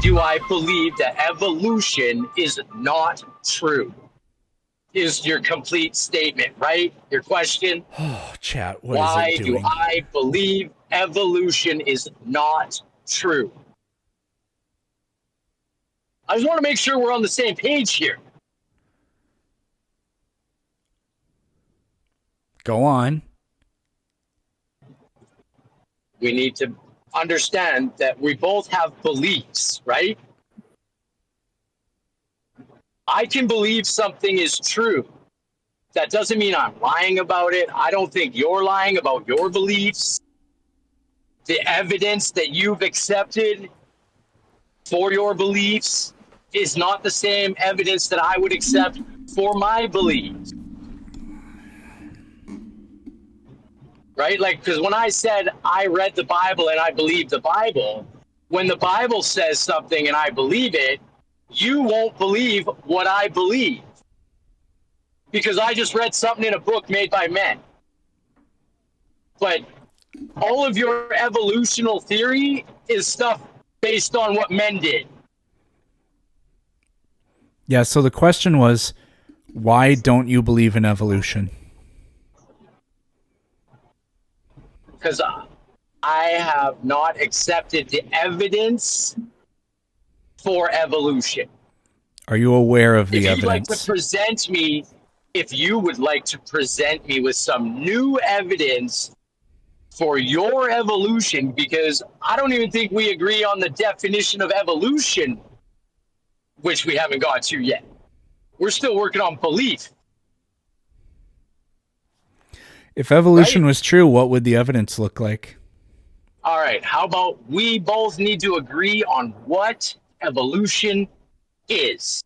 do I believe that evolution is not true? Is your complete statement, right? Your question? Oh, chat, what is it Why do doing? I believe evolution is not true? I just want to make sure we're on the same page here. Go on. We need to understand that we both have beliefs, right? I can believe something is true. That doesn't mean I'm lying about it. I don't think you're lying about your beliefs. The evidence that you've accepted for your beliefs is not the same evidence that I would accept for my beliefs. Right? Like, because when I said I read the Bible and I believe the Bible, when the Bible says something and I believe it, you won't believe what I believe. Because I just read something in a book made by men. But all of your evolutional theory is stuff based on what men did. Yeah, so the question was, why don't you believe in evolution? Because I have not accepted the evidence for evolution. Are you aware of the If you'd evidence? like to present me, if you would like to present me with some new evidence for your evolution, because I don't even think we agree on the definition of evolution, which we haven't got to yet. We're still working on belief. If evolution Right? was true, what would the evidence look like? All right, how about we both need to agree on what evolution is?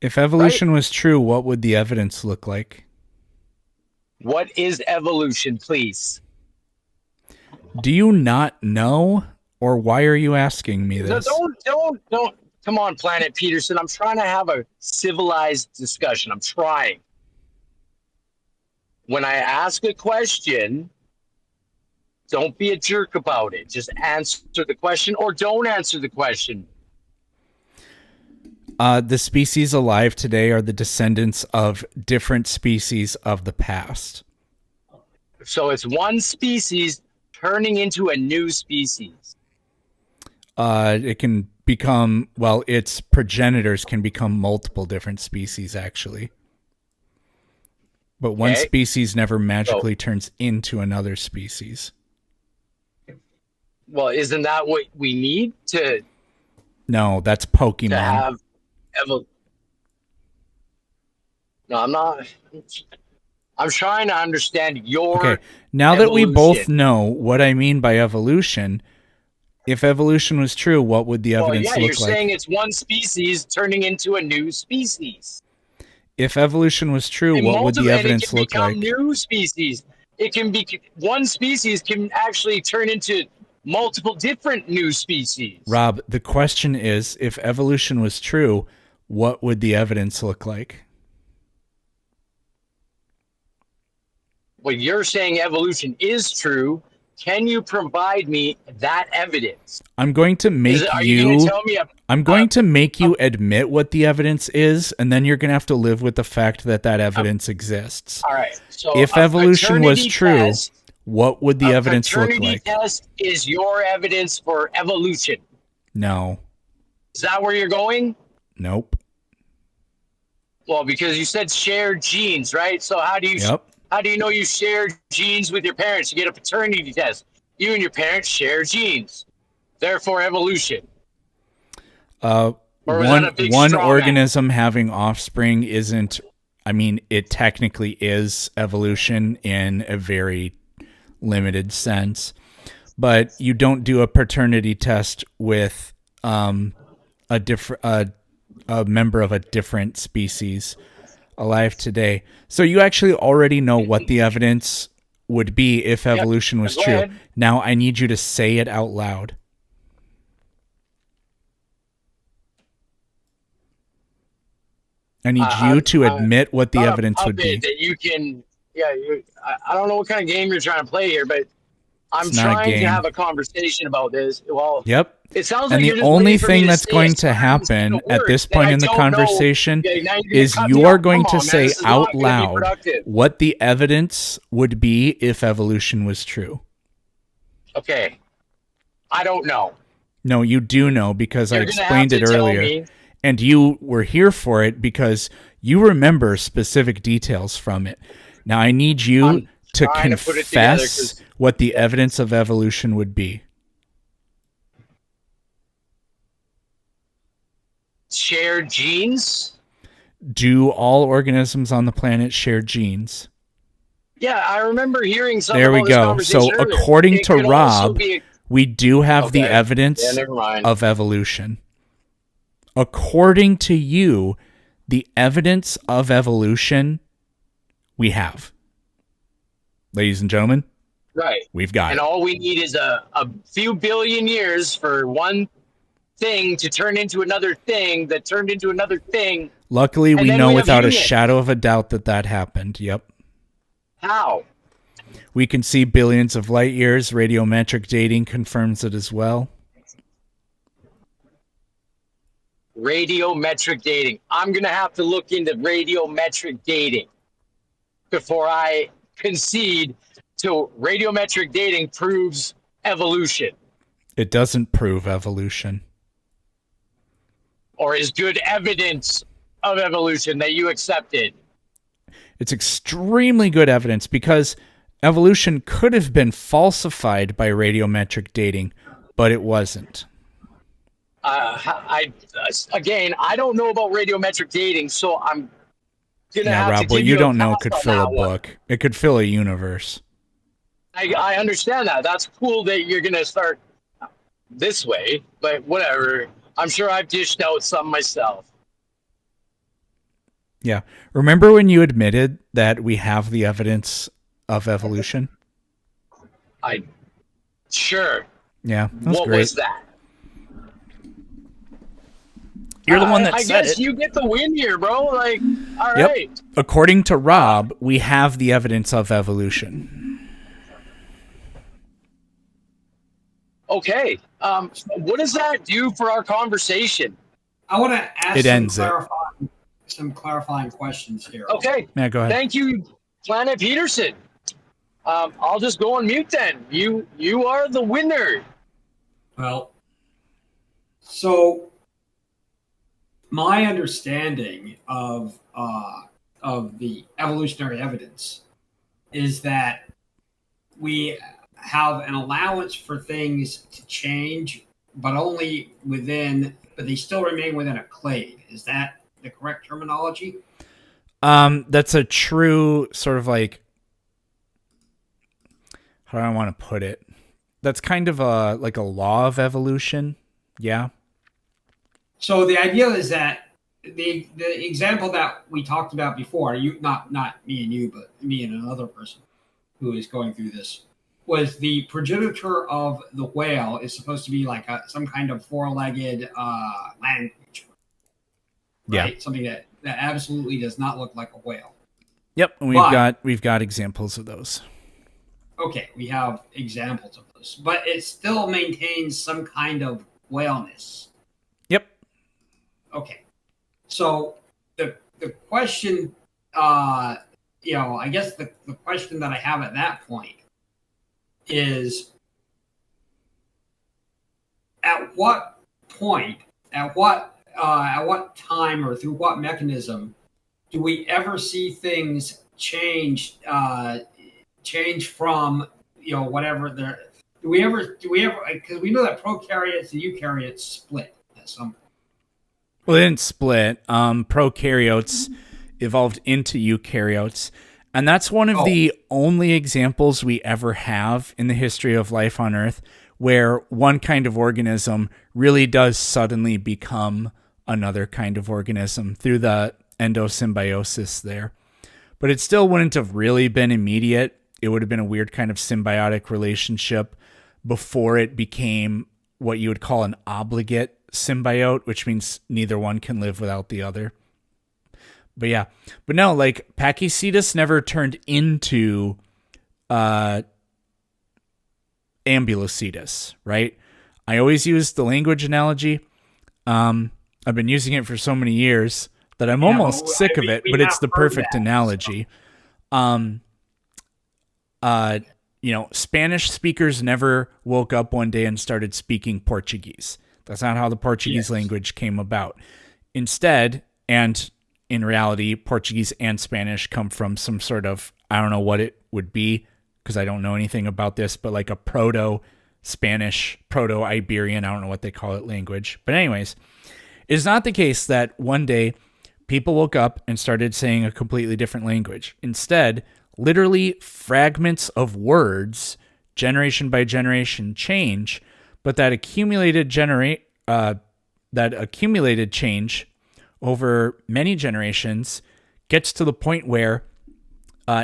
If evolution was true, what would the evidence look like? What is evolution, please? Do you not know? Or why are you asking me this? Don't. Come on, Planet Peterson. I'm trying to have a civilized discussion. I'm trying. When I ask a question, don't be a jerk about it. Just answer the question or don't answer the question. The species alive today are the descendants of different species of the past. So it's one species turning into a new species. It can become, well, its progenitors can become multiple different species, actually. But one species never magically turns into another species. Well, isn't that what we need to? No, that's Pokemon. To have No, I'm not. I'm trying to understand your. Okay, now that we both know what I mean by evolution, if evolution was true, what would the evidence look like? You're saying it's one species turning into a new species. If evolution was true, what would the evidence look like? It can become new species. It can be one species can actually turn into multiple different new species. Rob, the question is, if evolution was true, what would the evidence look like? Well, you're saying evolution is true. Can you provide me that evidence? I'm going to make I'm going to make you admit what the evidence is, and then you're going to have to live with the fact that that evidence exists. All right. So if evolution was true, what would the evidence look like? Paternity test is your evidence for evolution. No. Is that where you're going? Nope. Well, because you said shared genes, right? So how do you how do you know you share genes with your parents? You get a paternity test. You and your parents share genes. Therefore, evolution. One organism having offspring isn't, I mean, it technically is evolution in a very limited sense, but you don't do a paternity test with a member of a different species alive today. So you actually already know what the evidence would be if evolution was true. Now I need you to say it out loud. I need you to admit what the evidence would be. That you can, I don't know what kind of game you're trying to play here, but I'm It's not a trying to game. have a conversation about this. Well, Yep. it sounds And like the you're just only waiting for me thing to that's say going a to happen at word this that point I in the don't know. conversation Okay, now you're gonna is cut me you are off. going Come to on, man. say This is out not gonna be loud productive. what the evidence would be if evolution was true. Okay, I don't know. No, you do know because I You're gonna have explained to it tell earlier. me. And you were here for it because you remember specific details from it. Now I need you I'm to trying to put it together confess because what the evidence of evolution would be. shared genes. Do all organisms on the planet share genes? Yeah, I remember hearing something There we about this go. So conversation earlier. according It to could also Rob, be we do have the okay. Yeah, evidence never mind. of evolution. According to you, the evidence of evolution we have. Ladies and gentlemen, Right. we've got And it. all we need is a few billion years for one thing to turn into another thing that turned into another thing. Luckily, and we then know we have without a humans. shadow of a doubt that happened. Yep. How? We can see billions of light years. Radiometric dating confirms it as well. Radiometric dating. I'm going to have to look into radiometric dating before I concede to radiometric dating proves evolution. It doesn't prove evolution. Or is good evidence of evolution that you accepted. It's extremely good evidence because evolution could have been falsified by radiometric dating, but it wasn't. I don't know about radiometric dating, so I'm gonna have Rob, to what give you a don't know pass could on fill a that one. book. It could fill a universe. I understand that. That's cool that you're gonna start this way, but whatever. I'm sure I've dished out some myself. Yeah. Remember when you admitted that we have the evidence of evolution? Sure. Yeah, that's What great. was that? You're the one that I said guess it. you get the win here, bro. Like, all Yep. right. According to Rob, we have the evidence of evolution. Okay. What does that do for our conversation? I want to ask some clarifying questions here. Okay. Yeah, go ahead. Thank you, Planet Peterson. I'll just go on mute then. You are the winner. Well, so my understanding of the evolutionary evidence is that we have an allowance for things to change, but only but they still remain within a clade. Is that the correct terminology? That's a true sort of like, how do I want to put it? That's kind of a law of evolution. Yeah. So the idea is that the example that we talked about before, you not me and you, but me and another person who is going through this, was the progenitor of the whale is supposed to be like some kind of four-legged land creature. Right? Yeah. Something that absolutely does not look like a whale. Yep, and we've got examples of those. Okay, we have examples of those, but it still maintains some kind of whaleness. Yep. Okay, so the question, I guess the question that I have at that point is, at what time or through what mechanism do we ever see things change from whatever they're do we ever because we know that prokaryotes and eukaryotes split at some point. Well, they didn't split. Prokaryotes evolved into eukaryotes, and that's one of the only examples we ever have in the history of life on Earth where one kind of organism really does suddenly become another kind of organism through the endosymbiosis there. But it still wouldn't have really been immediate. It would have been a weird kind of symbiotic relationship before it became what you would call an obligate symbiote, which means neither one can live without the other. But yeah. But no, like Pachycetus never turned into ambulocetus, right? I always use the language analogy. I've been using it for so many years that I'm almost sick of it, but it's the perfect analogy. Spanish speakers never woke up one day and started speaking Portuguese. That's not how the Portuguese language came about. Instead, and in reality, Portuguese and Spanish come from some sort of, I don't know what it would be because I don't know anything about this, but like a Proto-Spanish, Proto-Iberian, I don't know what they call it, language. But anyways, it's not the case that one day people woke up and started saying a completely different language. Instead, literally fragments of words, generation by generation, change, but that accumulated change over many generations gets to the point where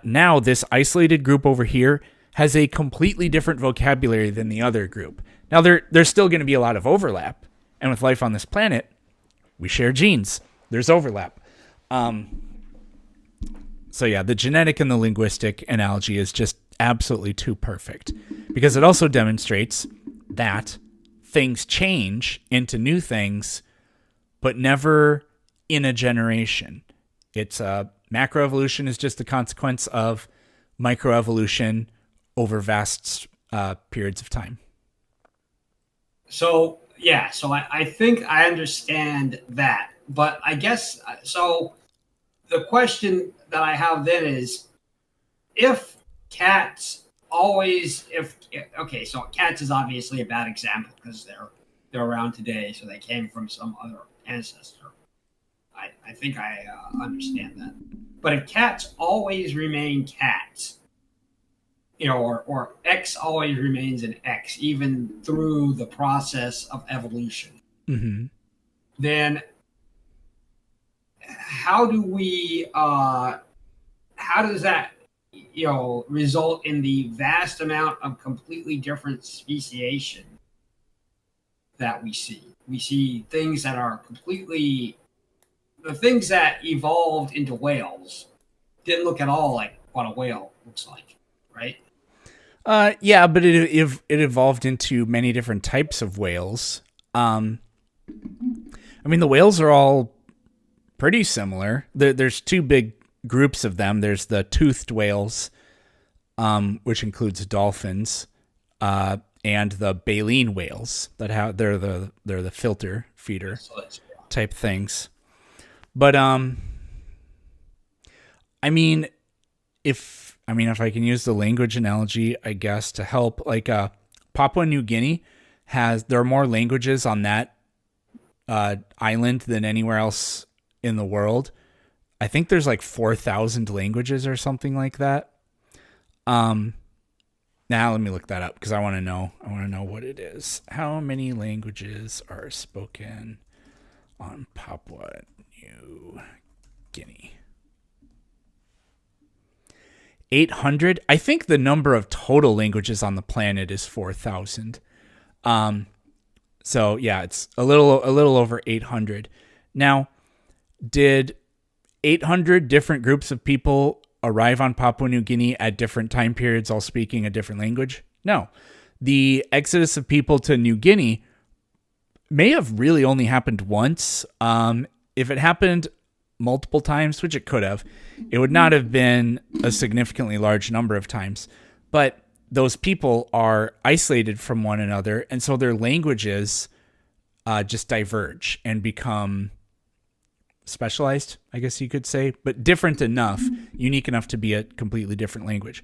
now this isolated group over here has a completely different vocabulary than the other group. Now, there's still going to be a lot of overlap. And with life on this planet, we share genes. There's overlap. So yeah, the genetic and the linguistic analogy is just absolutely too perfect because it also demonstrates that things change into new things, but never in a generation. It's macroevolution is just a consequence of microevolution over vast periods of time. So I think I understand that, but I guess so. The question that I have then is, if cats always, so cats is obviously a bad example because they're around today, so they came from some other ancestor. I think I understand that. But if cats always remain cats, or X always remains an X, even through the process of evolution, then how does that result in the vast amount of completely different speciation that we see? We see things that are the things that evolved into whales didn't look at all like what a whale looks like, right? Yeah, but it evolved into many different types of whales. The whales are all pretty similar. There's two big groups of them. There's the toothed whales, which includes dolphins, and the baleen whales they're the filter feeder type things. But if I can use the language analogy, I guess, to help, like Papua New Guinea there are more languages on that island than anywhere else in the world. I think there's like 4,000 languages or something like that. Now let me look that up because I want to know what it is. How many languages are spoken on Papua New Guinea? 800. I think the number of total languages on the planet is 4,000. So yeah, it's a little over 800. Now, did 800 different groups of people arrive on Papua New Guinea at different time periods, all speaking a different language? No. The exodus of people to New Guinea may have really only happened once. If it happened multiple times, which it could have, it would not have been a significantly large number of times. But those people are isolated from one another, and so their languages just diverge and become specialized, I guess you could say, but different enough, unique enough to be a completely different language.